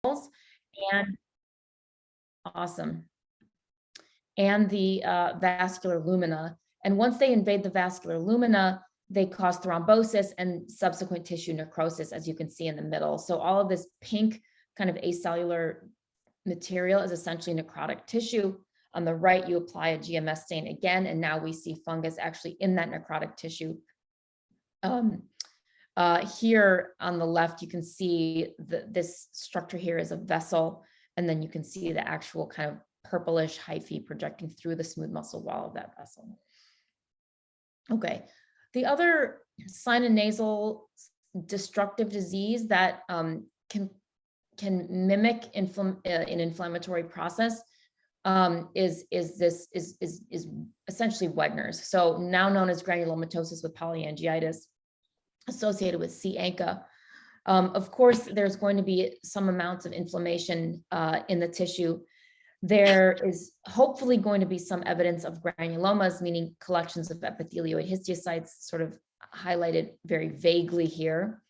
and awesome, and the vascular lumina. And once they invade the vascular lumina, they cause thrombosis and subsequent tissue necrosis, as you can see in the middle. So all of this pink kind of acellular material is essentially necrotic tissue. On the right, you apply a GMS stain again, and now we see fungus actually in that necrotic tissue. Here on the left, you can see this structure here is a vessel, and then you can see the actual kind of purplish hyphae projecting through the smooth muscle wall of that vessel. Okay, the other sinonasal destructive disease that can mimic an inflammatory process is essentially Wegener's. So now known as granulomatosis with polyangiitis, associated with C. ANCA. Of course, there's going to be some amounts of inflammation in the tissue. There is hopefully going to be some evidence of granulomas, meaning collections of epithelioid histiocytes, sort of highlighted very vaguely here.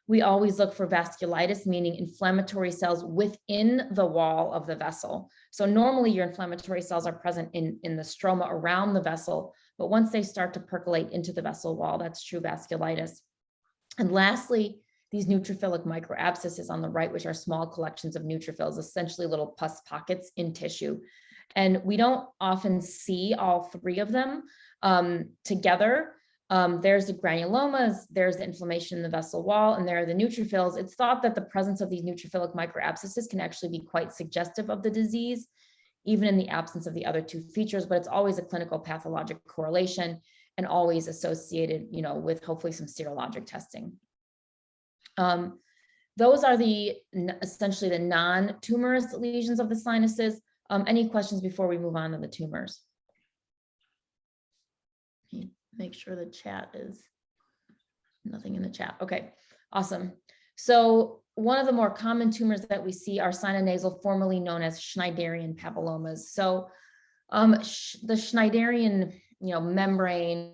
We always look for vasculitis, meaning inflammatory cells within the wall of the vessel. So normally your inflammatory cells are present in the stroma around the vessel, but once they start to percolate into the vessel wall, that's true vasculitis. And lastly, these neutrophilic microabscesses on the right, which are small collections of neutrophils, essentially little pus pockets in tissue. And we don't often see all three of them together. There's the granulomas, there's the inflammation in the vessel wall, and there are the neutrophils. It's thought that the presence of these neutrophilic microabscesses can actually be quite suggestive of the disease, even in the absence of the other two features, but it's always a clinical pathologic correlation and always associated, with hopefully some serologic testing. Those are essentially the non-tumorous lesions of the sinuses. Any questions before we move on to the tumors? Make sure the chat is nothing in the chat. Okay, awesome. So one of the more common tumors that we see are sinonasal, formerly known as Schneiderian papillomas. So the Schneiderian, membrane,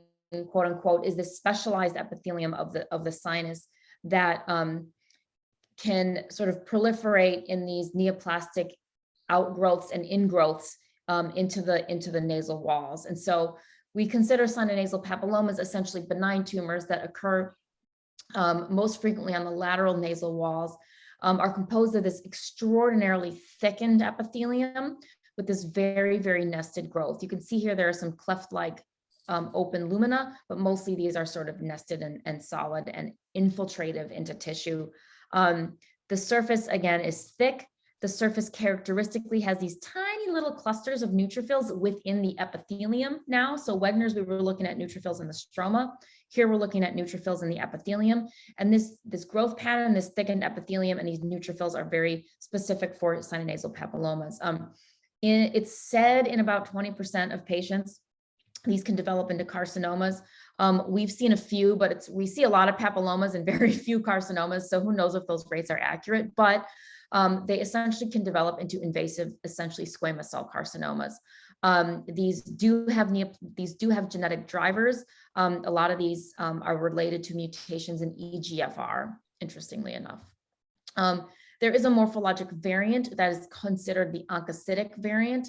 quote unquote, is this specialized epithelium of the sinus that can sort of proliferate in these neoplastic outgrowths and ingrowths into the nasal walls. And so we consider sinonasal papillomas essentially benign tumors that occur most frequently on the lateral nasal walls, are composed of this extraordinarily thickened epithelium with this very, very nested growth. You can see here there are some cleft-like open lumina, but mostly these are sort of nested and solid and infiltrative into tissue. The surface, again, is thick. The surface characteristically has these tiny little clusters of neutrophils within the epithelium now. So Wegener's, we were looking at neutrophils in the stroma. Here we're looking at neutrophils in the epithelium. And this growth pattern, this thickened epithelium, and these neutrophils are very specific for sinonasal papillomas. It's said in about 20% of patients, these can develop into carcinomas. We've seen a few, but we see a lot of papillomas and very few carcinomas. So who knows if those rates are accurate, but they essentially can develop into invasive, essentially squamous cell carcinomas. These do have genetic drivers. A lot of these are related to mutations in EGFR, interestingly enough. There is a morphologic variant that is considered the oncocytic variant.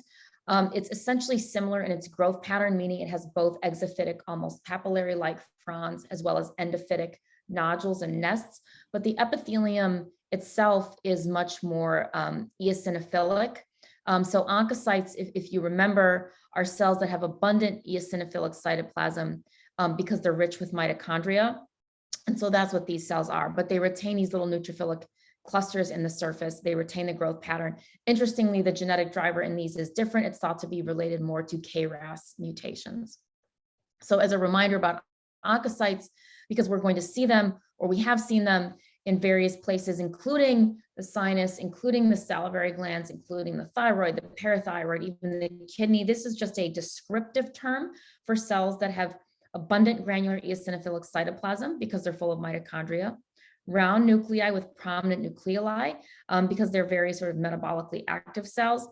It's essentially similar in its growth pattern, meaning it has both exophytic, almost papillary-like fronds, as well as endophytic nodules and nests, but the epithelium itself is much more eosinophilic. So oncocytes, if you remember, are cells that have abundant eosinophilic cytoplasm because they're rich with mitochondria. And so that's what these cells are, but they retain these little neutrophilic clusters in the surface. They retain the growth pattern. Interestingly, the genetic driver in these is different. It's thought to be related more to KRAS mutations. So as a reminder about oncocytes, because we're going to see them, or we have seen them in various places, including the sinus, including the salivary glands, including the thyroid, the parathyroid, even the kidney. This is just a descriptive term for cells that have abundant granular eosinophilic cytoplasm because they're full of mitochondria, round nuclei with prominent nucleoli because they're very sort of metabolically active cells.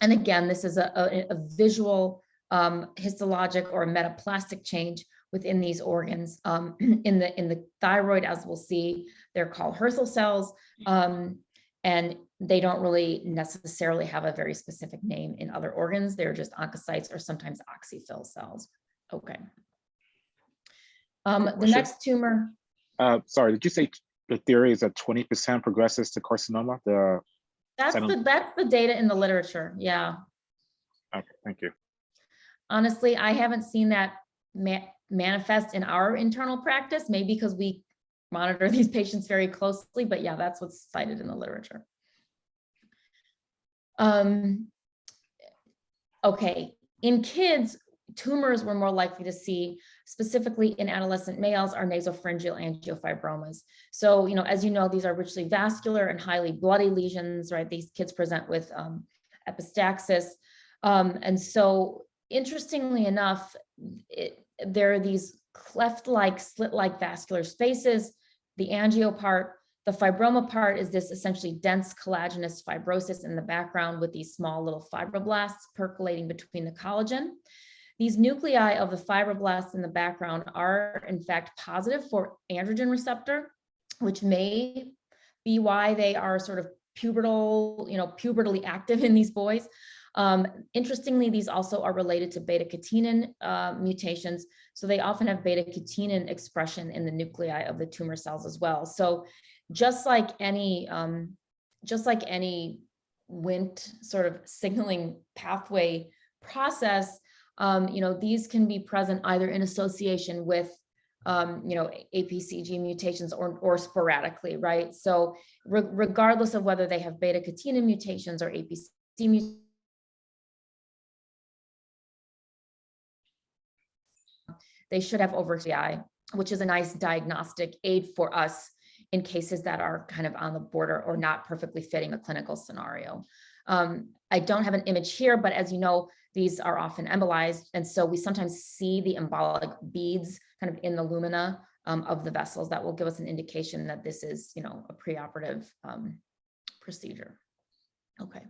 And again, this is a visual histologic or metaplastic change within these organs. In the thyroid, as we'll see, they're called Hürthle cells. and they don't really necessarily have a very specific name in other organs. They're just oncocytes or sometimes oxyphil cells. Okay. The next tumor. Sorry, did you say the theory is that 20% progresses to carcinoma? That's the data in the literature. Yeah. Okay, thank you. Honestly, I haven't seen that manifest in our internal practice, maybe because we monitor these patients very closely, but yeah, that's what's cited in the literature. Okay, in kids, tumors we're more likely to see, specifically in adolescent males, are nasopharyngeal angiofibromas. So, as you know, these are richly vascular and highly bloody lesions, right? These kids present with epistaxis. And so, interestingly enough, there are these cleft-like, slit-like vascular spaces. The angio part, the fibroma part is this essentially dense collagenous fibrosis in the background with these small little fibroblasts percolating between the collagen. These nuclei of the fibroblasts in the background are in fact positive for androgen receptor, which may be why they are sort of pubertally active in these boys. Interestingly, these also are related to beta-catenin mutations. So they often have beta-catenin expression in the nuclei of the tumor cells as well. So just like any Wnt sort of signaling pathway process, these can be present either in association with APCG mutations or sporadically, right? So regardless of whether they have beta-catenin mutations or APC mutations, they should have over-GI, which is a nice diagnostic aid for us in cases that are kind of on the border or not perfectly fitting a clinical scenario. I don't have an image here, but as you know, these are often embolized. And so we sometimes see the embolic beads kind of in the lumina of the vessels that will give us an indication that this is, a preoperative procedure. Okay.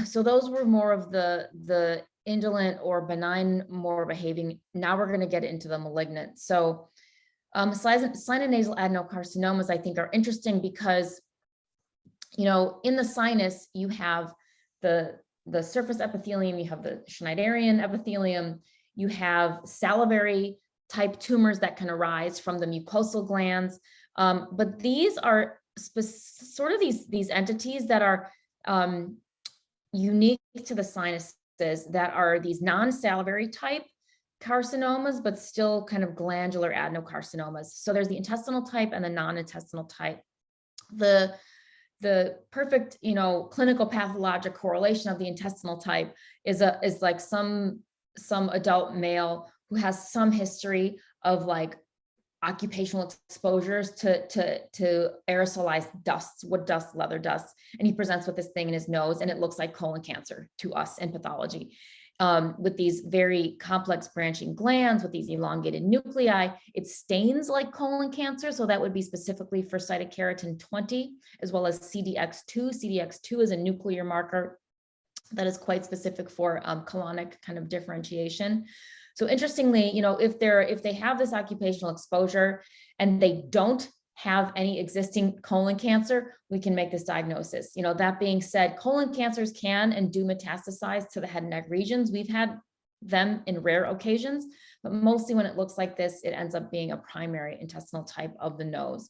So those were more of the indolent or benign, more behaving. Now we're going to get into the malignant. So sinonasal adenocarcinomas, I think, are interesting because, in the sinus, you have the surface epithelium, you have the Schneiderian epithelium, you have salivary type tumors that can arise from the mucosal glands. But these are sort of these entities that are unique to the sinuses, that are these non-salivary type carcinomas, but still kind of glandular adenocarcinomas. So there's the intestinal type and the non-intestinal type. The perfect, clinical pathologic correlation of the intestinal type is like some adult male who has some history of like occupational exposures to aerosolized dusts, wood dust, leather dust, and he presents with this thing in his nose, and it looks like colon cancer to us in pathology. With these very complex branching glands, with these elongated nuclei, it stains like colon cancer. So that would be specifically for cytokeratin 20, as well as CDX2. CDX2 is a nuclear marker that is quite specific for colonic kind of differentiation. So interestingly, if they have this occupational exposure and they don't have any existing colon cancer, we can make this diagnosis. That being said, colon cancers can and do metastasize to the head and neck regions. We've had them in rare occasions, but mostly when it looks like this, it ends up being a primary intestinal type of the nose.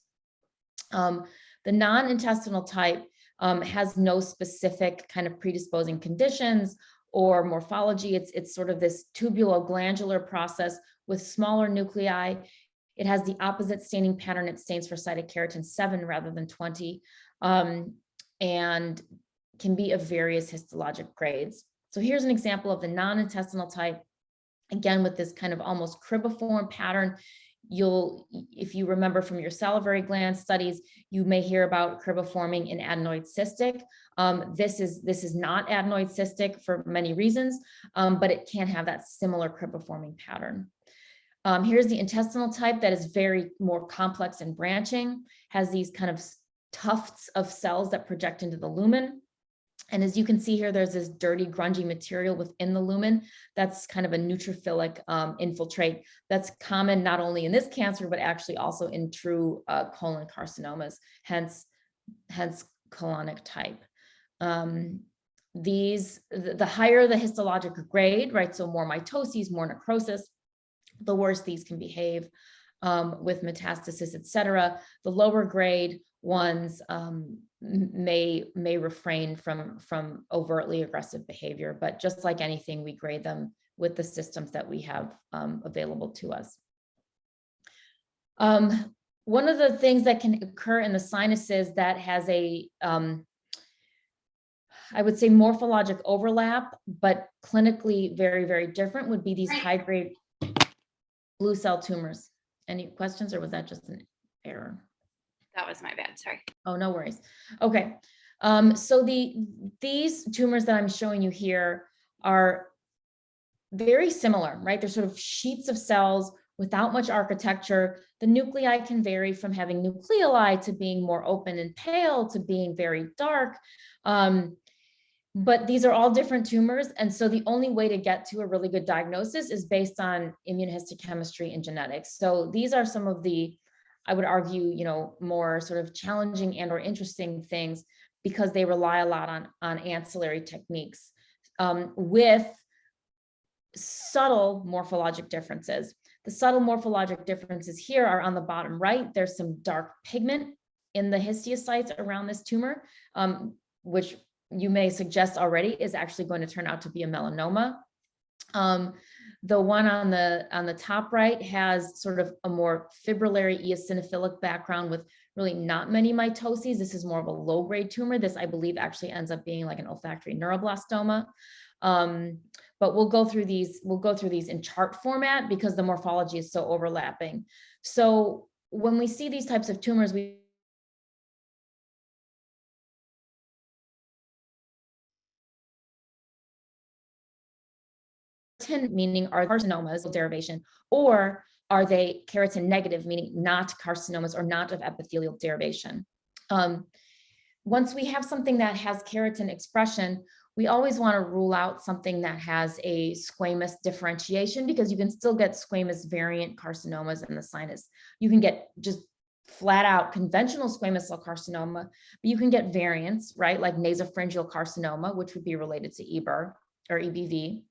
The non-intestinal type has no specific kind of predisposing conditions or morphology. It's sort of this tubuloglandular process with smaller nuclei. It has the opposite staining pattern. It stains for cytokeratin 7 rather than 20, and can be of various histologic grades. So here's an example of the non-intestinal type, again, with this kind of almost cribiform pattern. If you remember from your salivary gland studies, you may hear about cribiforming in adenoid cystic. This is not adenoid cystic for many reasons, but it can have that similar cribiforming pattern. Here's the intestinal type that is very more complex and branching, has these kind of tufts of cells that project into the lumen. And as you can see here, there's this dirty, grungy material within the lumen. That's kind of a neutrophilic infiltrate that's common not only in this cancer, but actually also in true colon carcinomas, hence colonic type. The higher the histologic grade, right? So more mitoses, more necrosis, the worse these can behave with metastasis, et cetera. The lower grade ones may refrain from overtly aggressive behavior, but just like anything, we grade them with the systems that we have available to us. One of the things that can occur in the sinuses that has a, I would say, morphologic overlap, but clinically very, very different would be these high-grade blue cell tumors. Any questions, or was that just an error? That was my bad, sorry. Oh, no worries. Okay. So these tumors that I'm showing you here are very similar, right? They're sort of sheets of cells without much architecture. The nuclei can vary from having nucleoli to being more open and pale to being very dark. But these are all different tumors. And so the only way to get to a really good diagnosis is based on immunohistochemistry and genetics. So these are some of the, I would argue, you know, more sort of challenging and or interesting things, because they rely a lot on ancillary techniques with subtle morphologic differences. The subtle morphologic differences here are on the bottom right. There's some dark pigment in the histiocytes around this tumor, which you may suggest already is actually going to turn out to be a melanoma. The one on the top right has sort of a more fibrillary eosinophilic background with really not many mitoses. This is more of a low-grade tumor. This, I believe, actually ends up being like an olfactory neuroblastoma. But we'll go through these in chart format because the morphology is so overlapping. So when we see these types of tumors, meaning are carcinomas of derivation, or are they keratin negative, meaning not carcinomas or not of epithelial derivation. Once we have something that has keratin expression, we always want to rule out something that has a squamous differentiation, because you can still get squamous variant carcinomas in the sinus. You can get just flat out conventional squamous cell carcinoma, but you can get variants, right? Like nasopharyngeal carcinoma, which would be related to EBUR or EBV.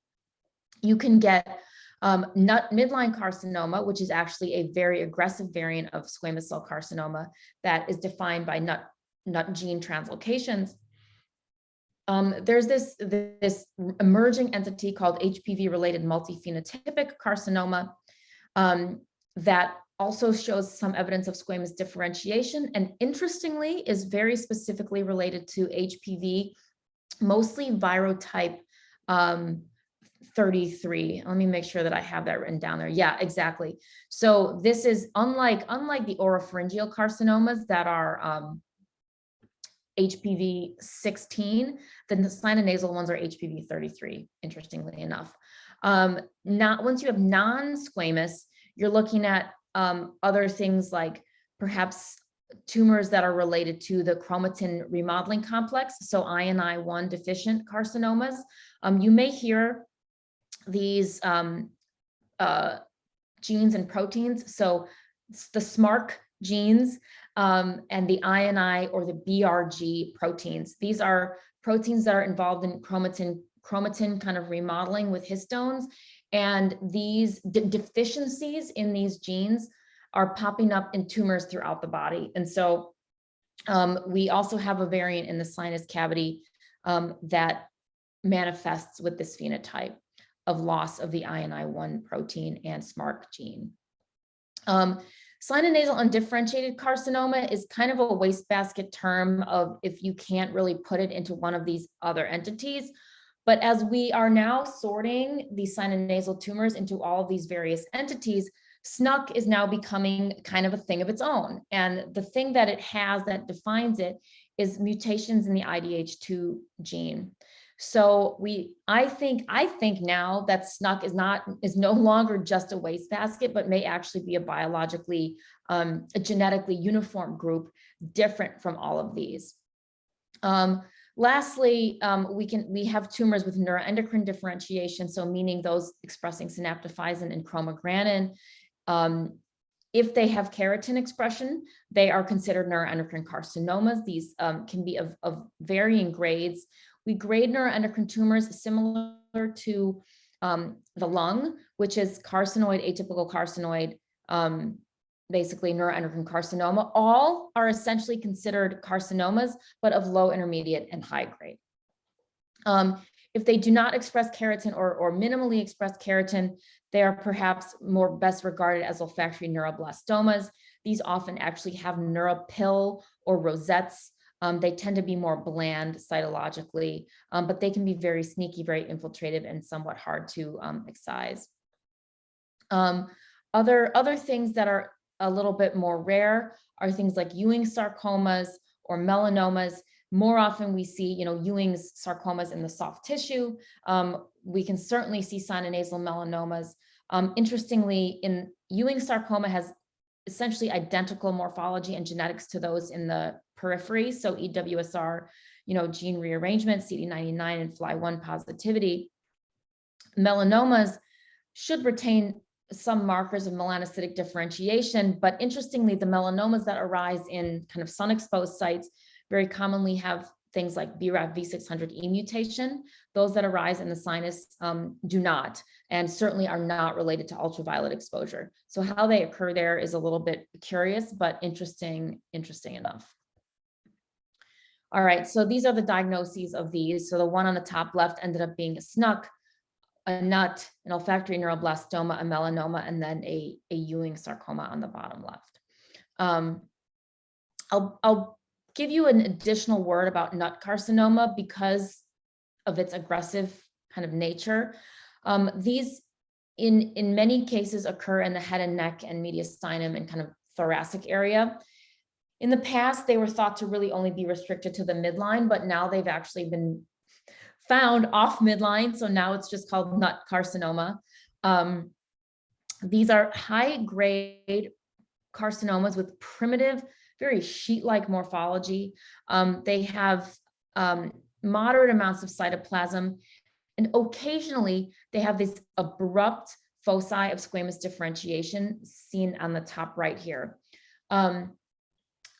You can get midline carcinoma, which is actually a very aggressive variant of squamous cell carcinoma that is defined by nut gene translocations. There's this emerging entity called HPV-related multiphenotypic carcinoma that also shows some evidence of squamous differentiation, and interestingly is very specifically related to HPV, mostly virotype 33. Let me make sure that I have that written down there. Yeah, exactly. So this is unlike the oropharyngeal carcinomas that are HPV 16, then the sinonasal ones are HPV 33, interestingly enough. Once you have non-squamous, you're looking at other things like perhaps tumors that are related to the chromatin remodeling complex, so INI1 deficient carcinomas. You may hear these genes and proteins. So the SMARC genes and the INI or the BRG proteins. These are proteins that are involved in chromatin kind of remodeling with histones. And these deficiencies in these genes are popping up in tumors throughout the body. And so we also have a variant in the sinus cavity that manifests with this phenotype of loss of the INI1 protein and SMARC gene. Sinonasal undifferentiated carcinoma is kind of a wastebasket term of if you can't really put it into one of these other entities. But as we are now sorting these sinonasal tumors into all of these various entities, SNUC is now becoming kind of a thing of its own. And the thing that it has that defines it is mutations in the IDH2 gene. So I think now that SNUC is no longer just a wastebasket, but may actually be a biologically, a genetically uniform group, different from all of these. Lastly, we have tumors with neuroendocrine differentiation, so meaning those expressing synaptophysin and chromogranin. If they have keratin expression, they are considered neuroendocrine carcinomas. These can be of varying grades. We grade neuroendocrine tumors similar to the lung, which is carcinoid, atypical carcinoid, basically neuroendocrine carcinoma. All are essentially considered carcinomas, but of low, intermediate, and high grade. If they do not express keratin or minimally express keratin, they are perhaps more best regarded as olfactory neuroblastomas. These often actually have neuropill or rosettes. They tend to be more bland cytologically, but they can be very sneaky, very infiltrative, and somewhat hard to excise. Other things that are a little bit more rare are things like Ewing sarcomas or melanomas. More often we see, Ewing's sarcomas in the soft tissue. We can certainly see sinonasal melanomas. Interestingly, in Ewing sarcoma has essentially identical morphology and genetics to those in the periphery. So EWSR, gene rearrangement, CD99 and FLI1 positivity. Melanomas should retain some markers of melanocytic differentiation, but interestingly, the melanomas that arise in kind of sun-exposed sites very commonly have things like BRAF V600E mutation. Those that arise in the sinus do not, and certainly are not related to ultraviolet exposure. So how they occur there is a little bit curious, but interesting enough. All right, so these are the diagnoses of these. So the one on the top left ended up being a SNUC, a NUT, an olfactory neuroblastoma, a melanoma, and then a Ewing sarcoma on the bottom left. I'll give you an additional word about nut carcinoma because of its aggressive kind of nature. These, in many cases, occur in the head and neck and mediastinum and kind of thoracic area. In the past, they were thought to really only be restricted to the midline, but now they've actually been found off midline. So now it's just called nut carcinoma. These are high-grade carcinomas with primitive, very sheet-like morphology. They have moderate amounts of cytoplasm, and occasionally they have this abrupt foci of squamous differentiation seen on the top right here.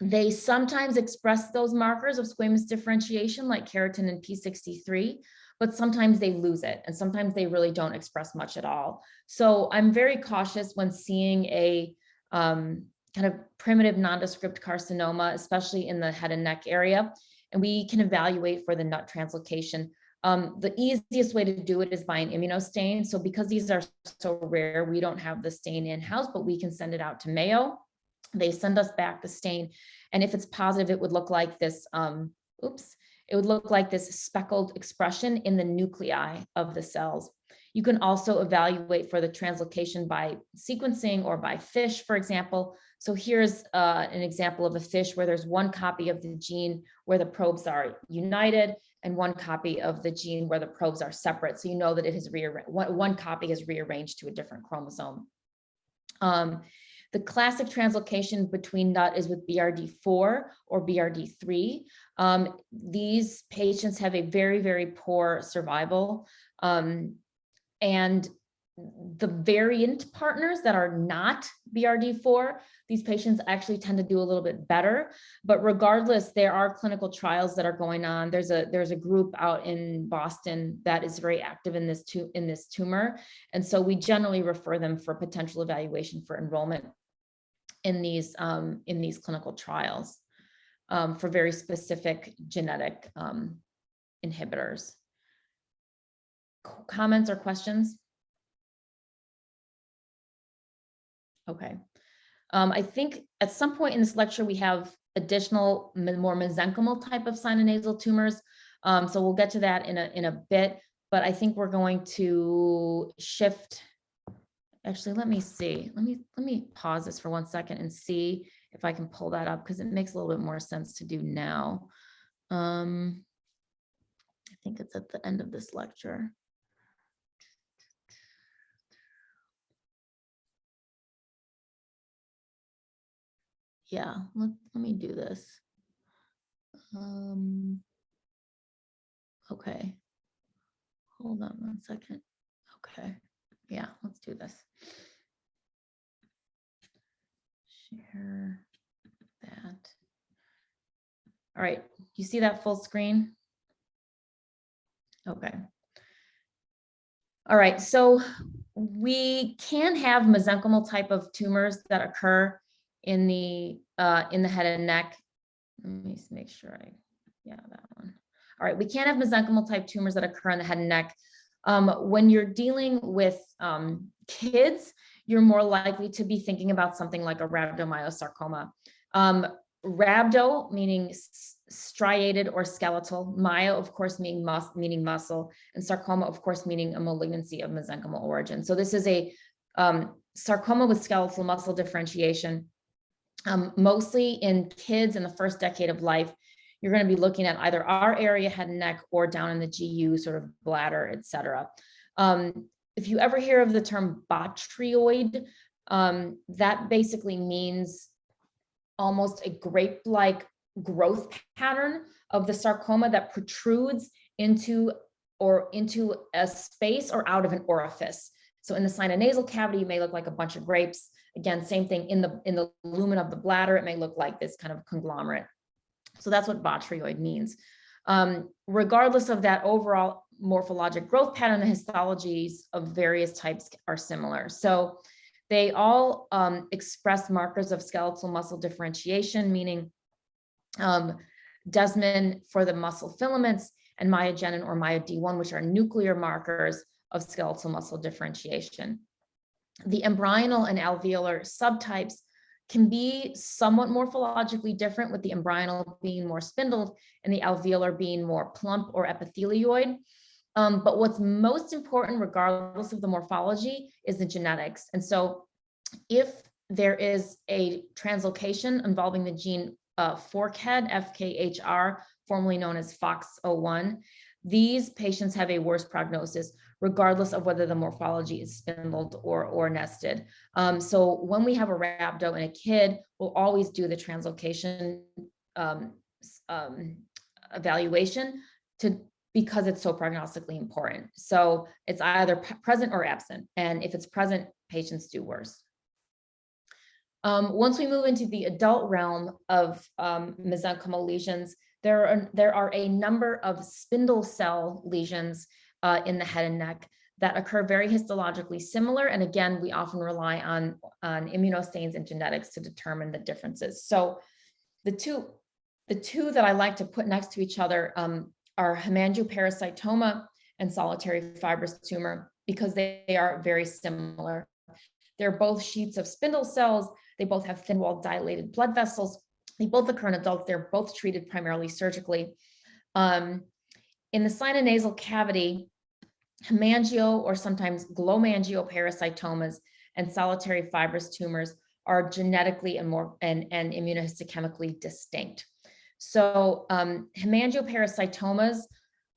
They sometimes express those markers of squamous differentiation like keratin and P63, but sometimes they lose it, and sometimes they really don't express much at all. So I'm very cautious when seeing a kind of primitive nondescript carcinoma, especially in the head and neck area, and we can evaluate for the nut translocation. The easiest way to do it is by an immunostain. So because these are so rare, we don't have the stain in-house, but we can send it out to Mayo. They send us back the stain, and if it's positive, it would look like this, it would look like this speckled expression in the nuclei of the cells. You can also evaluate for the translocation by sequencing or by FISH, for example. So here's an example of a FISH where there's one copy of the gene where the probes are united and one copy of the gene where the probes are separate. So you know that it has one copy has rearranged to a different chromosome. The classic translocation between nut is with BRD4 or BRD3. These patients have a very, very poor survival. And the variant partners that are not BRD4, these patients actually tend to do a little bit better. But regardless, there are clinical trials that are going on. There's a group out in Boston that is very active in this tumor. And so we generally refer them for potential evaluation for enrollment in these clinical trials for very specific genetic inhibitors. Comments or questions? Okay. I think at some point in this lecture, we have additional more mesenchymal type of sinonasal tumors. So we'll get to that in a bit, but I think we're going to shift. Actually, let me see. Let me pause this for 1 second and see if I can pull that up because it makes a little bit more sense to do now. I think it's at the end of this lecture. Yeah, let me do this. Okay. Hold on 1 second. Okay. Yeah, let's do this. Share that. All right, you see that full screen? Okay. All right, so we can have mesenchymal type of tumors that occur in the head and neck. Let me make sure that one. All right, we can have mesenchymal type tumors that occur in the head and neck. When you're dealing with kids, you're more likely to be thinking about something like a rhabdomyosarcoma. Rhabdo meaning striated or skeletal, myo of course meaning muscle, and sarcoma of course meaning a malignancy of mesenchymal origin. So this is a sarcoma with skeletal muscle differentiation. Mostly in kids in the first decade of life, you're going to be looking at either our area, head and neck, or down in the GU, sort of bladder, etc. If you ever hear of the term botryoid, that basically means almost a grape-like growth pattern of the sarcoma that protrudes into a space or out of an orifice. So in the sinonasal cavity, you may look like a bunch of grapes. Again, same thing in the lumen of the bladder, it may look like this kind of conglomerate. So that's what botryoid means. Regardless of that overall morphologic growth pattern, the histologies of various types are similar. So they all express markers of skeletal muscle differentiation, meaning desmin for the muscle filaments and myogenin or myo-D1, which are nuclear markers of skeletal muscle differentiation. The embryonal and alveolar subtypes can be somewhat morphologically different, with the embryonal being more spindled and the alveolar being more plump or epithelioid. But what's most important, regardless of the morphology, is the genetics. And so if there is a translocation involving the gene FORCHEAD, FKHR, formerly known as FOXO1, these patients have a worse prognosis, regardless of whether the morphology is spindled or nested. So when we have a rhabdo in a kid, we'll always do the translocation evaluation because it's so prognostically important. So it's either present or absent. And if it's present, patients do worse. Once we move into the adult realm of mesenchymal lesions, there are a number of spindle cell lesions in the head and neck that occur very histologically similar. And again, we often rely on immunostains and genetics to determine the differences. So the two that I like to put next to each other are hemangioparasitoma and solitary fibrous tumor, because they are very similar. They're both sheets of spindle cells. They both have thin-walled dilated blood vessels. They both occur in adults. They're both treated primarily surgically. In the sinonasal cavity, hemangio or sometimes glomangioparasitomas and solitary fibrous tumors are genetically and immunohistochemically distinct. So hemangioparasitomas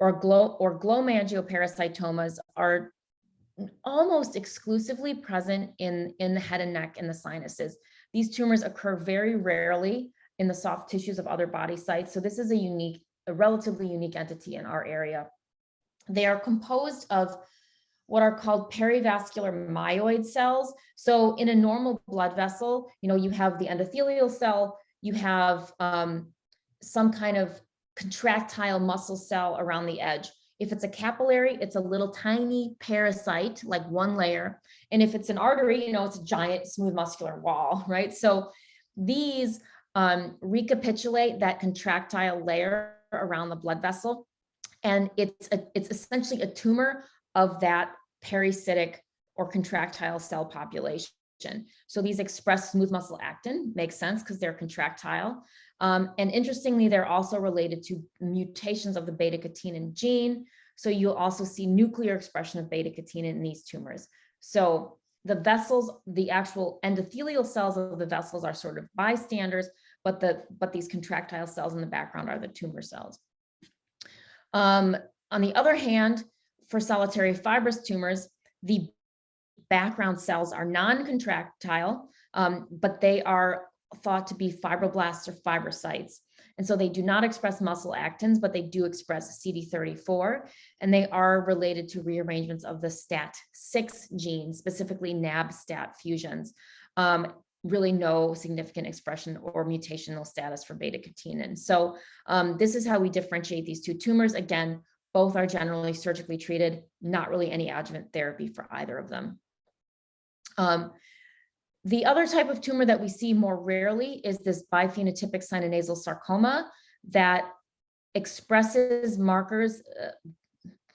or glomangioparasitomas are almost exclusively present in the head and neck and the sinuses. These tumors occur very rarely in the soft tissues of other body sites. So this is a relatively unique entity in our area. They are composed of what are called perivascular myoid cells. So in a normal blood vessel, you have the endothelial cell, you have some kind of contractile muscle cell around the edge. If it's a capillary, it's a little tiny parasite, like one layer. And if it's an artery, it's a giant smooth muscular wall, right? So these recapitulate that contractile layer around the blood vessel. And it's essentially a tumor of that pericytic or contractile cell population. So these express smooth muscle actin, makes sense because they're contractile. And interestingly, they're also related to mutations of the beta-catenin gene. So you'll also see nuclear expression of beta-catenin in these tumors. So the vessels, the actual endothelial cells of the vessels are sort of bystanders, but these contractile cells in the background are the tumor cells. On the other hand, for solitary fibrous tumors, the background cells are non-contractile, but they are thought to be fibroblasts or fibrocytes. And so they do not express muscle actins, but they do express CD34, and they are related to rearrangements of the STAT6 gene, specifically NAB-STAT fusions. really no significant expression or mutational status for beta-catenin. So this is how we differentiate these two tumors. Again, both are generally surgically treated, not really any adjuvant therapy for either of them. The other type of tumor that we see more rarely is this biphenotypic sinonasal sarcoma that expresses markers,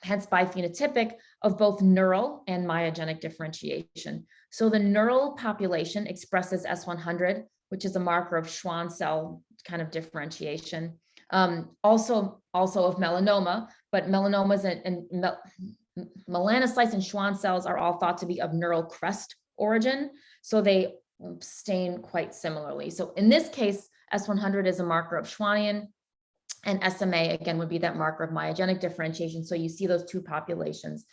hence biphenotypic, of both neural and myogenic differentiation. So the neural population expresses S100, which is a marker of Schwann cell kind of differentiation. Also of melanoma, but melanomas and melanocytes and Schwann cells are all thought to be of neural crest origin, so they stain quite similarly. So in this case, S100 is a marker of Schwannian, and SMA again would be that marker of myogenic differentiation. So you see those two populations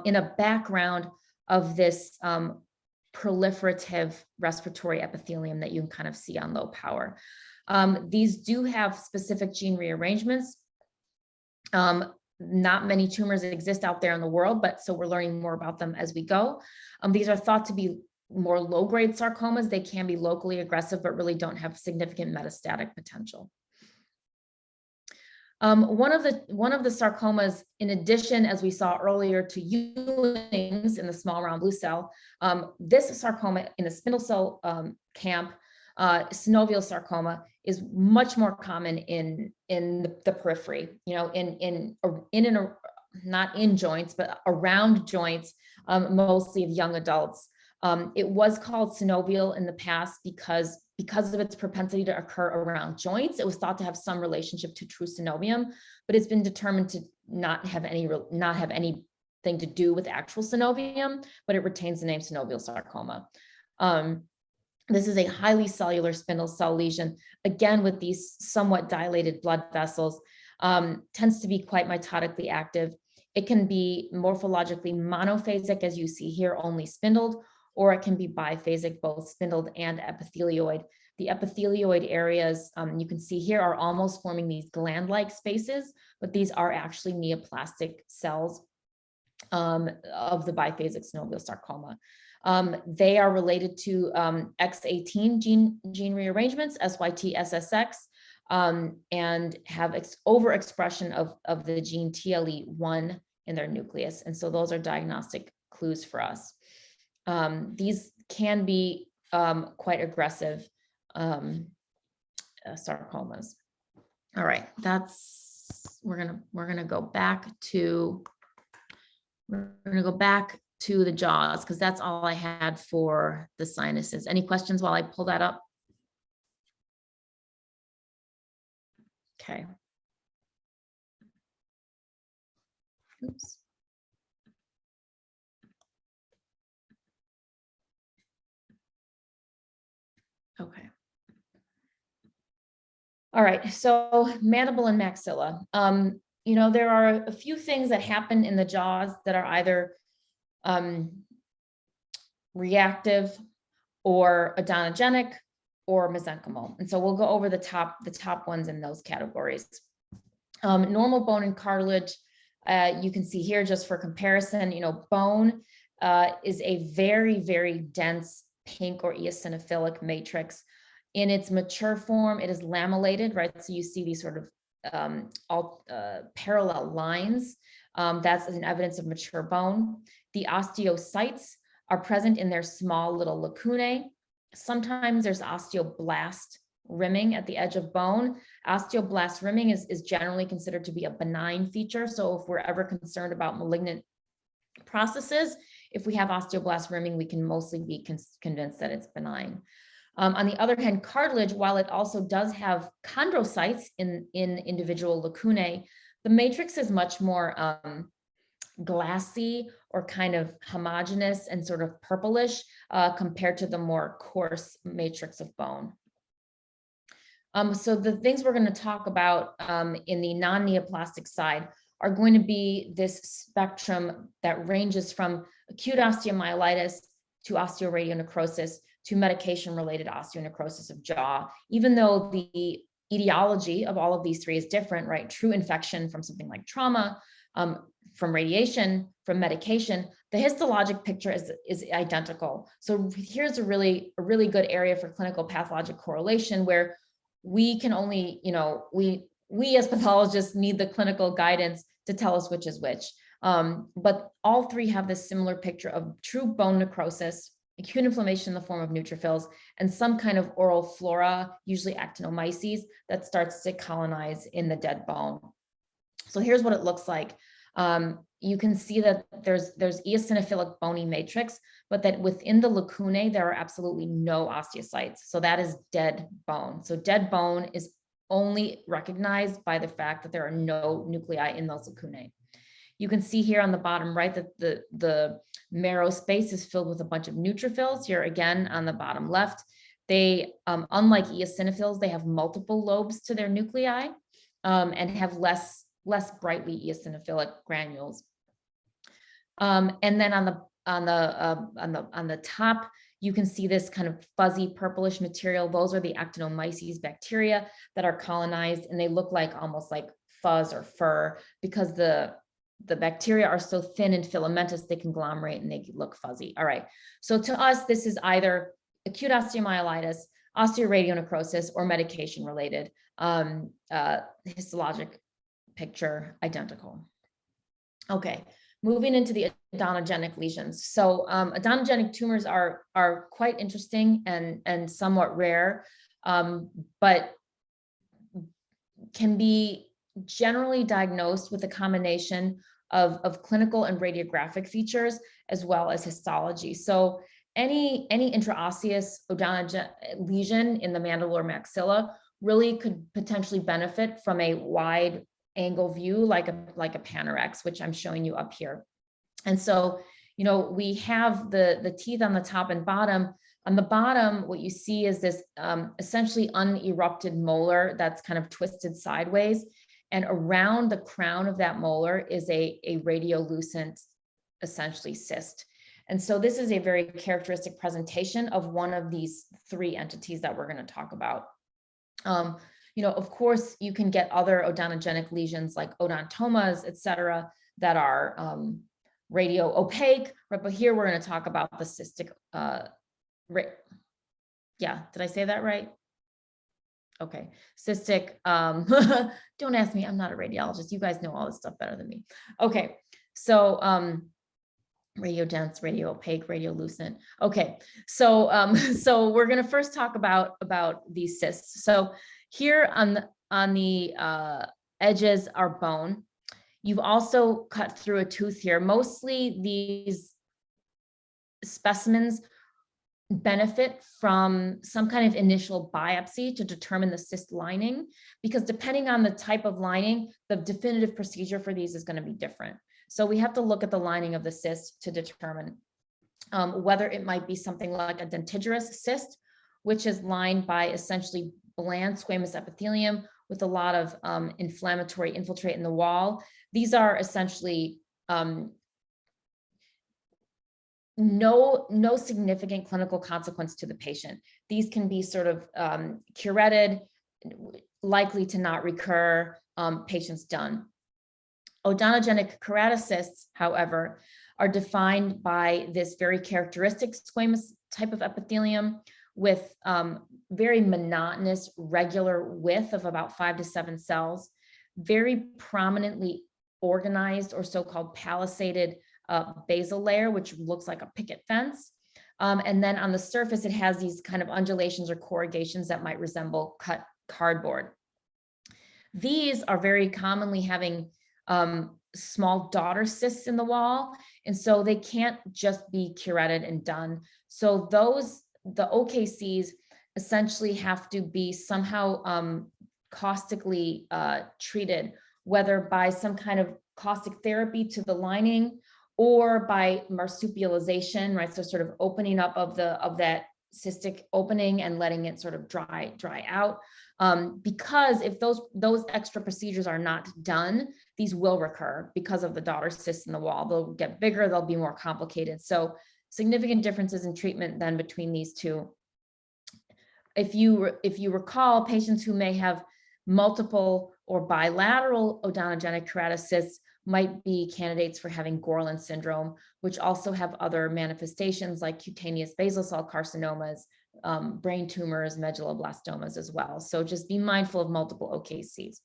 in a background of this proliferative respiratory epithelium that you can kind of see on low power. These do have specific gene rearrangements. Not many tumors exist out there in the world, but so we're learning more about them as we go. These are thought to be more low-grade sarcomas. They can be locally aggressive, but really don't have significant metastatic potential. One of the sarcomas, in addition, as we saw earlier, to Ewing's in the small round blue cell, this sarcoma in the spindle cell camp, synovial sarcoma, is much more common in the periphery, you know, not in joints, but around joints, mostly of young adults. It was called synovial in the past because of its propensity to occur around joints. It was thought to have some relationship to true synovium, but it's been determined to not have anything to do with actual synovium, but it retains the name synovial sarcoma. This is a highly cellular spindle cell lesion, again with these somewhat dilated blood vessels, tends to be quite mitotically active. It can be morphologically monophasic, as you see here, only spindled, or it can be biphasic, both spindled and epithelioid. The epithelioid areas you can see here are almost forming these gland-like spaces, but these are actually neoplastic cells of the biphasic synovial sarcoma. They are related to X18 gene rearrangements, SYT, SSX, and have overexpression of the gene TLE1 in their nucleus. And so those are diagnostic clues for us. These can be quite aggressive sarcomas. All right, we're gonna go back to the jaws, because that's all I had for the sinuses. Any questions while I pull that up? Okay. Oops. Okay. All right, so mandible and maxilla. You know, there are a few things that happen in the jaws that are either reactive or odontogenic or mesenchymal. And so we'll go over the top ones in those categories. Normal bone and cartilage, you can see here just for comparison, you know, bone is a very, very dense pink or eosinophilic matrix. In its mature form, it is lamellated, right? So you see these sort of parallel lines. That's an evidence of mature bone. The osteocytes are present in their small little lacunae. Sometimes there's osteoblast rimming at the edge of bone. Osteoblast rimming is generally considered to be a benign feature. So if we're ever concerned about malignant processes, if we have osteoblast rimming, we can mostly be convinced that it's benign. On the other hand, cartilage, while it also does have chondrocytes in individual lacunae, the matrix is much more glassy or kind of homogeneous and sort of purplish compared to the more coarse matrix of bone. So the things we're going to talk about in the non-neoplastic side are going to be this spectrum that ranges from acute osteomyelitis to osteoradionecrosis to medication-related osteonecrosis of jaw, even though the etiology of all of these three is different, right? True infection from something like trauma, from radiation, from medication, the histologic picture is identical. So here's a really good area for clinical pathologic correlation, where we can only, we as pathologists need the clinical guidance to tell us which is which. But all three have this similar picture of true bone necrosis, acute inflammation in the form of neutrophils, and some kind of oral flora, usually actinomyces, that starts to colonize in the dead bone. So here's what it looks like. You can see that there's eosinophilic bony matrix, but that within the lacunae, there are absolutely no osteocytes. So that is dead bone. So dead bone is only recognized by the fact that there are no nuclei in those lacunae. You can see here on the bottom right that the marrow space is filled with a bunch of neutrophils. Here again on the bottom left, they, unlike eosinophils, they have multiple lobes to their nuclei and have less brightly eosinophilic granules. And then on the top, you can see this kind of fuzzy purplish material. Those are the actinomyces bacteria that are colonized, and they look like almost like fuzz or fur because the bacteria are so thin and filamentous, they conglomerate and they look fuzzy. All right. So to us, this is either acute osteomyelitis, osteoradionecrosis, or medication related. Histologic picture identical. Okay. Moving into the odontogenic lesions. So odontogenic tumors are quite interesting and somewhat rare, but can be generally diagnosed with a combination of clinical and radiographic features, as well as histology. So any intraosseous odontogenic lesion in the mandibular maxilla really could potentially benefit from a wide angle view, like a Panorex, which I'm showing you up here. And so, we have the teeth on the top and bottom. On the bottom, what you see is this essentially unerupted molar that's kind of twisted sideways. And around the crown of that molar is a radiolucent, essentially, cyst. And so this is a very characteristic presentation of one of these three entities that we're going to talk about. Of course, you can get other odontogenic lesions like odontomas, et cetera, that are radio opaque, right? But here we're going to talk about the cystic, yeah, did I say that right? Okay, cystic, don't ask me, I'm not a radiologist. You guys know all this stuff better than me. Okay, so radiodense, radio opaque, radiolucent. Okay, so so we're going to first talk about these cysts. So here on the edges are bone. You've also cut through a tooth here. Mostly these specimens benefit from some kind of initial biopsy to determine the cyst lining, because depending on the type of lining, the definitive procedure for these is going to be different. So we have to look at the lining of the cyst to determine whether it might be something like a dentigerous cyst, which is lined by essentially bland squamous epithelium with a lot of inflammatory infiltrate in the wall. These are essentially no significant clinical consequence to the patient. These can be sort of curetted, likely to not recur, patients done. Odontogenic keratocysts, however, are defined by this very characteristic squamous type of epithelium with very monotonous, regular width of about 5 to 7 cells, very prominently organized or so-called palisaded basal layer, which looks like a picket fence. And then on the surface, it has these kind of undulations or corrugations that might resemble cut cardboard. These are very commonly having small daughter cysts in the wall, and so they can't just be curetted and done. So the OKCs essentially have to be somehow caustically treated, whether by some kind of caustic therapy to the lining or by marsupialization, right? So sort of opening up of that cystic opening and letting it sort of dry out. Because if those extra procedures are not done, these will recur because of the daughter cysts in the wall. They'll get bigger, they'll be more complicated. So significant differences in treatment then between these two. If you recall, patients who may have multiple or bilateral odontogenic keratocysts might be candidates for having Gorlin syndrome, which also have other manifestations like cutaneous basal cell carcinomas, brain tumors, medulloblastomas as well. So just be mindful of multiple OKCs.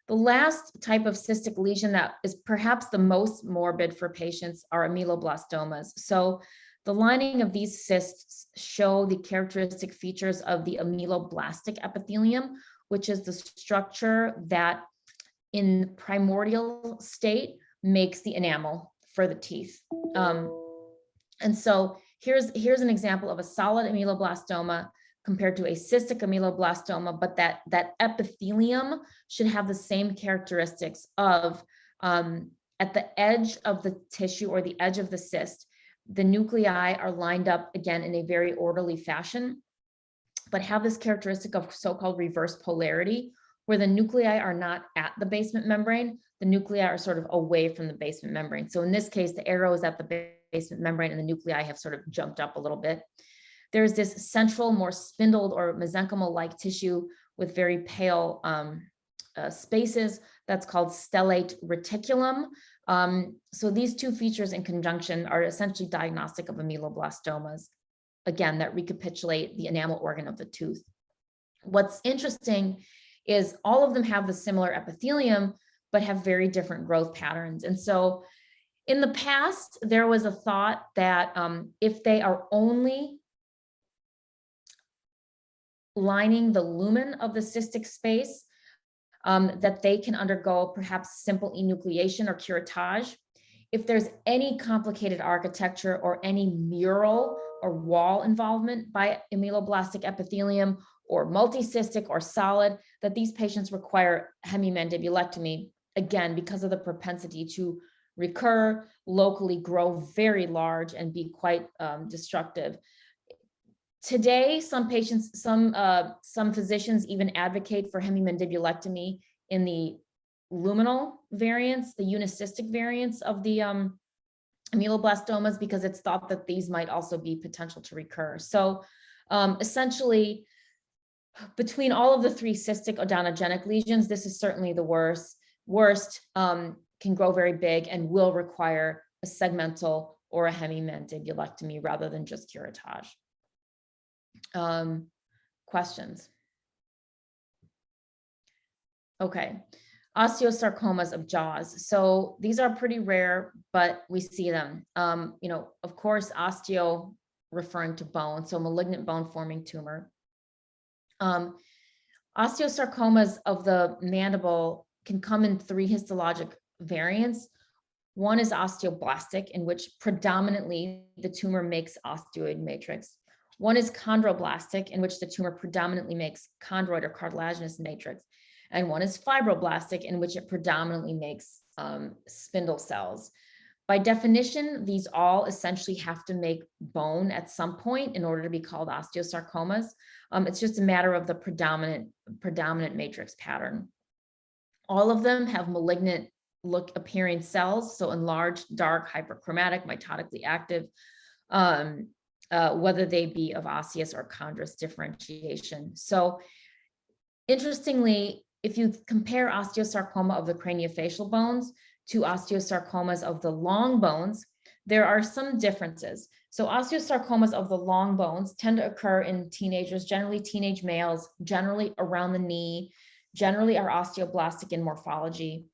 The last type of cystic lesion that is perhaps the most morbid for patients are ameloblastomas. So the lining of these cysts show the characteristic features of the ameloblastic epithelium, which is the structure that in primordial state makes the enamel for the teeth. And so here's an example of a solid ameloblastoma compared to a cystic ameloblastoma, but that epithelium should have the same characteristics of at the edge of the tissue or the edge of the cyst, the nuclei are lined up again in a very orderly fashion, but have this characteristic of so-called reverse polarity, where the nuclei are not at the basement membrane, the nuclei are sort of away from the basement membrane. So in this case, the arrow is at the basement membrane and the nuclei have sort of jumped up a little bit. There's this central, more spindled or mesenchymal-like tissue with very pale spaces that's called stellate reticulum. So these two features in conjunction are essentially diagnostic of ameloblastomas, again, that recapitulate the enamel organ of the tooth. What's interesting is all of them have the similar epithelium, but have very different growth patterns. And so in the past, there was a thought that if they are only lining the lumen of the cystic space, that they can undergo perhaps simple enucleation or curettage. If there's any complicated architecture or any mural or wall involvement by ameloblastic epithelium or multicystic or solid, that these patients require hemimandibulectomy, again, because of the propensity to recur, locally grow very large and be quite destructive. Today, some patients, some physicians even advocate for hemimandibulectomy in the luminal variants, the unicystic variants of the ameloblastomas, because it's thought that these might also be potential to recur. So essentially, between all of the three cystic odontogenic lesions, this is certainly the worst, can grow very big and will require a segmental or a hemimandibulectomy rather than just curettage. Questions? Okay, osteosarcomas of jaws. So these are pretty rare, but we see them. You know, of course, osteo referring to bone, so malignant bone forming tumor. Osteosarcomas of the mandible can come in three histologic variants. One is osteoblastic, in which predominantly the tumor makes osteoid matrix. One is chondroblastic, in which the tumor predominantly makes chondroid or cartilaginous matrix. And one is fibroblastic, in which it predominantly makes spindle cells. By definition, these all essentially have to make bone at some point in order to be called osteosarcomas. It's just a matter of the predominant matrix pattern. All of them have malignant look appearing cells, so enlarged, dark, hyperchromatic, mitotically active, whether they be of osseous or chondrous differentiation. So interestingly, if you compare osteosarcoma of the craniofacial bones to osteosarcomas of the long bones, there are some differences. So osteosarcomas of the long bones tend to occur in teenagers, generally teenage males, generally around the knee, generally are osteoblastic in morphology,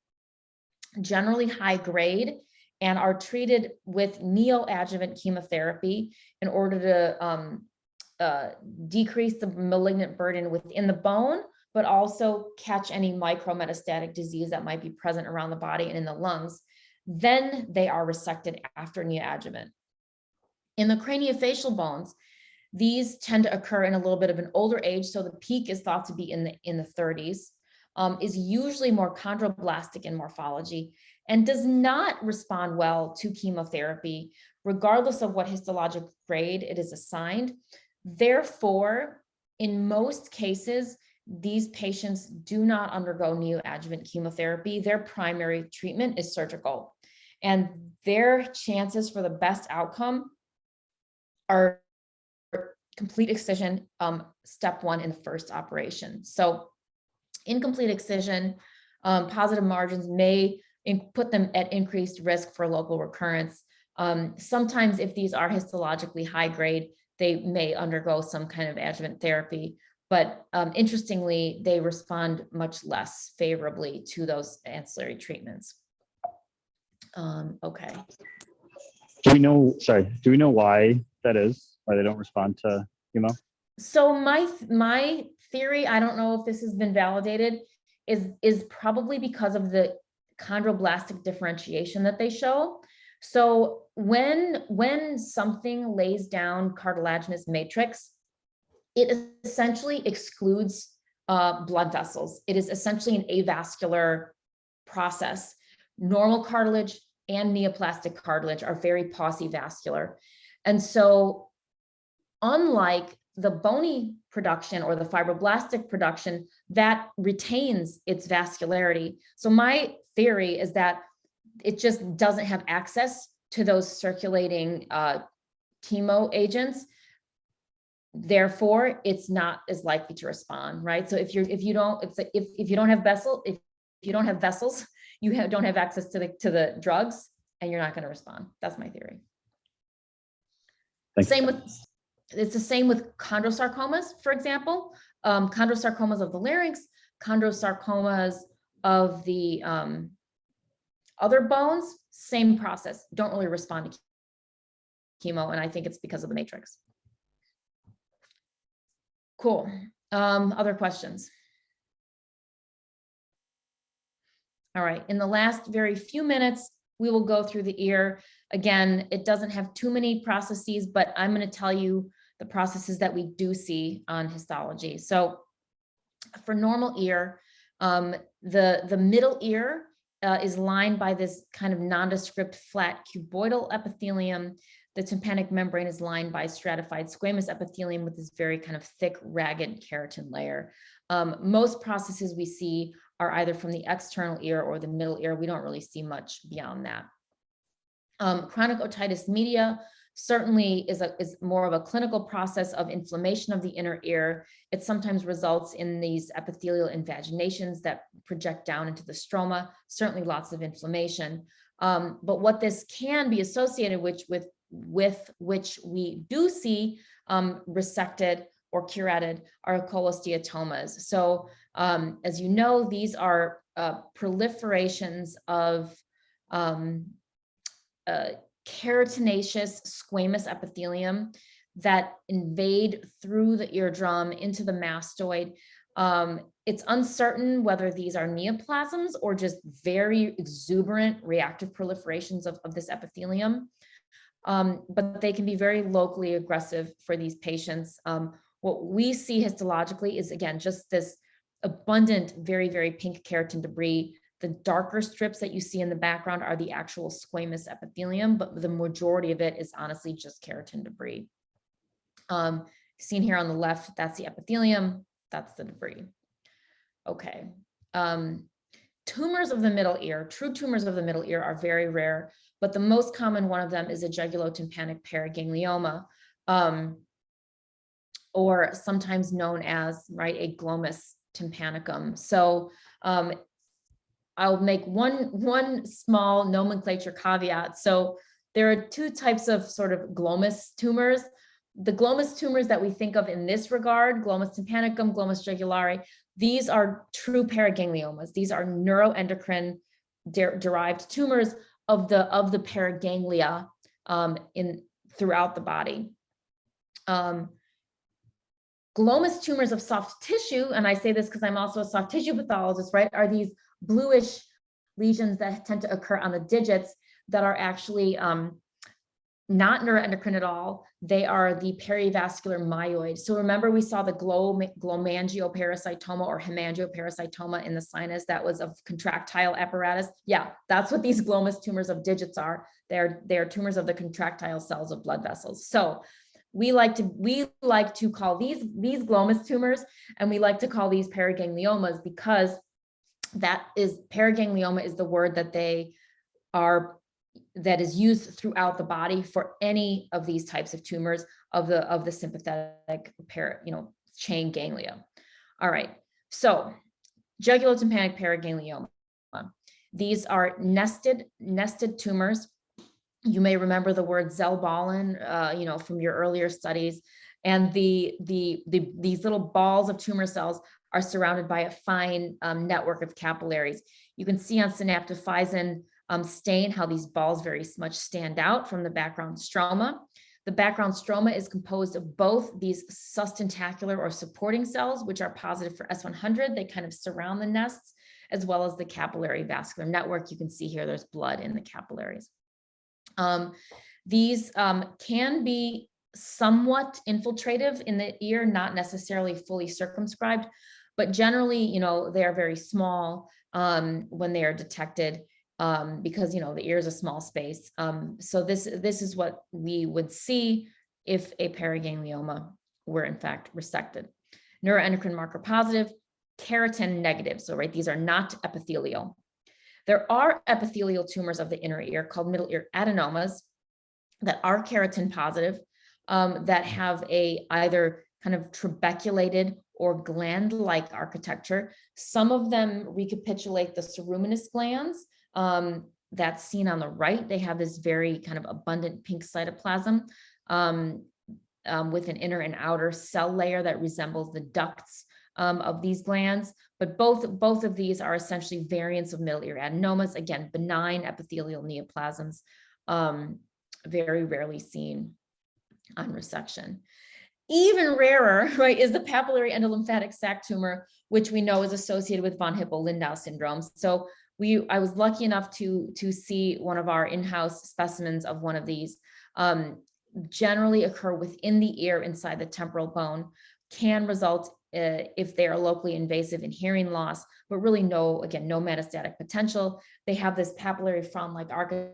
generally high grade, and are treated with neoadjuvant chemotherapy in order to decrease the malignant burden within the bone, but also catch any micrometastatic disease that might be present around the body and in the lungs. Then they are resected after neoadjuvant. In the craniofacial bones, these tend to occur in a little bit of an older age, so the peak is thought to be in the 30s, is usually more chondroblastic in morphology, and does not respond well to chemotherapy, regardless of what histologic grade it is assigned. Therefore, in most cases, these patients do not undergo neoadjuvant chemotherapy. Their primary treatment is surgical, and their chances for the best outcome are complete excision, step one in the first operation. So incomplete excision Positive margins may put them at increased risk for local recurrence. Sometimes if these are histologically high grade, they may undergo some kind of adjuvant therapy, but interestingly, they respond much less favorably to those ancillary treatments. Okay. Do we know why that is? Why they don't respond to chemo? So my theory, I don't know if this has been validated, is probably because of the chondroblastic differentiation that they show. So when something lays down cartilaginous matrix, it essentially excludes blood vessels. It is essentially an avascular process. Normal cartilage and neoplastic cartilage are very paucivascular. And so unlike the bony production or the fibroblastic production, that retains its vascularity. So my theory is that it just doesn't have access to those circulating chemo agents. Therefore, it's not as likely to respond, right? So if you don't have vessels, you don't have access to the drugs, and you're not going to respond. That's my theory. It's the same with chondrosarcomas, for example. Chondrosarcomas of the larynx, chondrosarcomas of the other bones, same process, don't really respond to chemo, and I think it's because of the matrix. Cool. Other questions? All right, in the last very few minutes, we will go through the ear. Again, it doesn't have too many processes, but I'm going to tell you the processes that we do see on histology. So for normal ear, the middle ear is lined by this kind of nondescript flat cuboidal epithelium. The tympanic membrane is lined by stratified squamous epithelium with this very kind of thick, ragged keratin layer. Most processes we see are either from the external ear or the middle ear. We don't really see much beyond that. Chronic otitis media certainly is more of a clinical process of inflammation of the inner ear. It sometimes results in these epithelial invaginations that project down into the stroma, certainly lots of inflammation. But what this can be associated with which we do see resected or curated are cholesteatomas. So as you know, these are proliferations of keratinaceous squamous epithelium that invade through the eardrum into the mastoid. It's uncertain whether these are neoplasms or just very exuberant reactive proliferations of this epithelium. But they can be very locally aggressive for these patients. What we see histologically is, again, just this abundant, very, very pink keratin debris. The darker strips that you see in the background are the actual squamous epithelium, but the majority of it is honestly just keratin debris. Seen here on the left, that's the epithelium, that's the debris. Okay. Tumors of the middle ear, true tumors of the middle ear are very rare, but the most common one of them is a jugulotympanic paraganglioma, or sometimes known as, right, a glomus tympanicum. So I'll make one small nomenclature caveat. So there are two types of sort of glomus tumors. The glomus tumors that we think of in this regard, glomus tympanicum, glomus jugulare, these are true paragangliomas. These are neuroendocrine derived tumors of the paraganglia throughout the body. Glomus tumors of soft tissue, and I say this because I'm also a soft tissue pathologist, right, are these bluish lesions that tend to occur on the digits that are actually not neuroendocrine at all. They are the perivascular myoid. So remember, we saw the glomangioparasitoma or hemangioparasitoma in the sinus that was of contractile apparatus. Yeah, that's what these glomus tumors of digits are. They're tumors of the contractile cells of blood vessels. So we like to call these glomus tumors, and we like to call these paragangliomas because paraganglioma is the word that is used throughout the body for any of these types of tumors of the sympathetic chain ganglia. All right, so jugulotympanic paraganglioma. These are nested tumors. You may remember the word Zellballen, from your earlier studies. And these little balls of tumor cells are surrounded by a fine network of capillaries. You can see on synaptophysin stain how these balls very much stand out from the background stroma. The background stroma is composed of both these sustentacular or supporting cells, which are positive for S100. They kind of surround the nests, as well as the capillary vascular network. You can see here there's blood in the capillaries. These can be somewhat infiltrative in the ear, not necessarily fully circumscribed, but generally, they are very small when they are detected because, the ear is a small space. So this is what we would see if a paraganglioma were in fact resected. Neuroendocrine marker positive, keratin negative. So, right, these are not epithelial. There are epithelial tumors of the inner ear called middle ear adenomas that are keratin positive, that have a either kind of trabeculated or gland-like architecture. Some of them recapitulate the ceruminous glands that's seen on the right. They have this very kind of abundant pink cytoplasm with an inner and outer cell layer that resembles the ducts of these glands. But both of these are essentially variants of middle ear adenomas. Again, benign epithelial neoplasms, very rarely seen on resection. Even rarer, right, is the papillary endolymphatic sac tumor, which we know is associated with von Hippel-Lindau syndrome. So I was lucky enough to see one of our in-house specimens of one of these. Generally occur within the ear inside the temporal bone, can result if they are locally invasive in hearing loss, but really no metastatic potential. They have this papillary frond-like architecture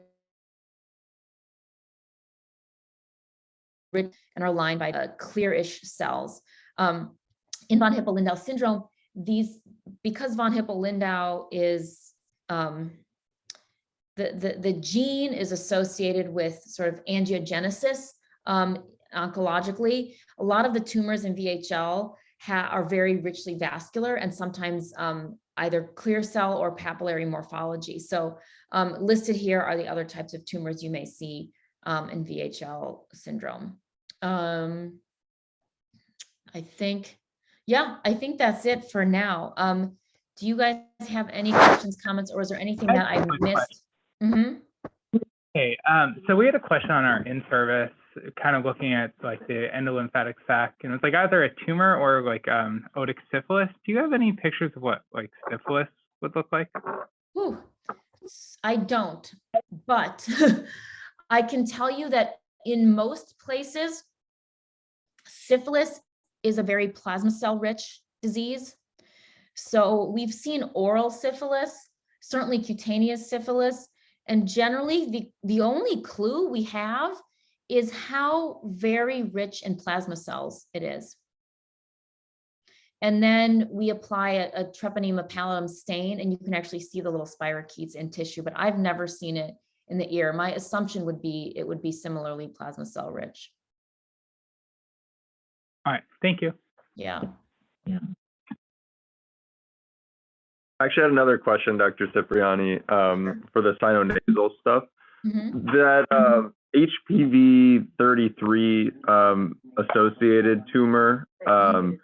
and are lined by clearish cells. In von Hippel-Lindau syndrome, because von Hippel-Lindau is the gene is associated with sort of angiogenesis oncologically. A lot of the tumors in VHL are very richly vascular and sometimes either clear cell or papillary morphology. So listed here are the other types of tumors you may see in VHL syndrome. I think that's it for now. Do you guys have any questions, comments, or is there anything that I missed? Mm-hmm. Hey, so we had a question on our in-service, kind of looking at like the endolymphatic sac, and it's like either a tumor or like otic syphilis. Do you have any pictures of what like syphilis would look like? Ooh, I don't, but I can tell you that in most places, syphilis is a very plasma cell rich disease. So we've seen oral syphilis, certainly cutaneous syphilis, and generally the only clue we have is how very rich in plasma cells it is. And then we apply a treponema pallidum stain, and you can actually see the little spirochetes in tissue, but I've never seen it in the ear. My assumption would be it would be similarly plasma cell rich. All right, thank you. Yeah. I actually had another question, Dr. Cipriani, for the sinonasal stuff. Mm-hmm. That HPV 33 associated tumor, do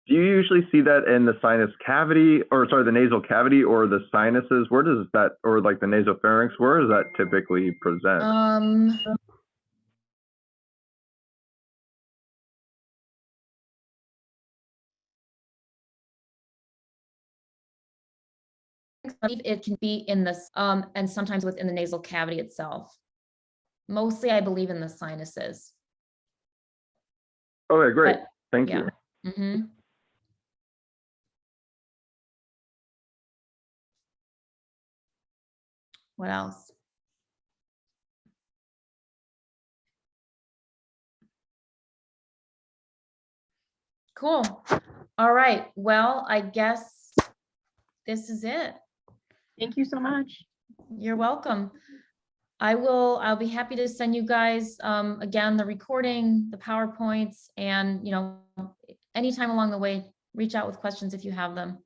you usually see that in the sinus cavity, or sorry, the nasal cavity or the sinuses? Where does that, or like the nasopharynx, where does that typically present? It can be in this, and sometimes within the nasal cavity itself. Mostly, I believe, in the sinuses. Okay, great. But, Thank yeah. you. Mm-hmm. What else? Cool. All right. Well, I guess this is it. Thank you so much. You're welcome. I'll be happy to send you guys, again, the recording, the PowerPoints, and, anytime along the way, reach out with questions if you have them.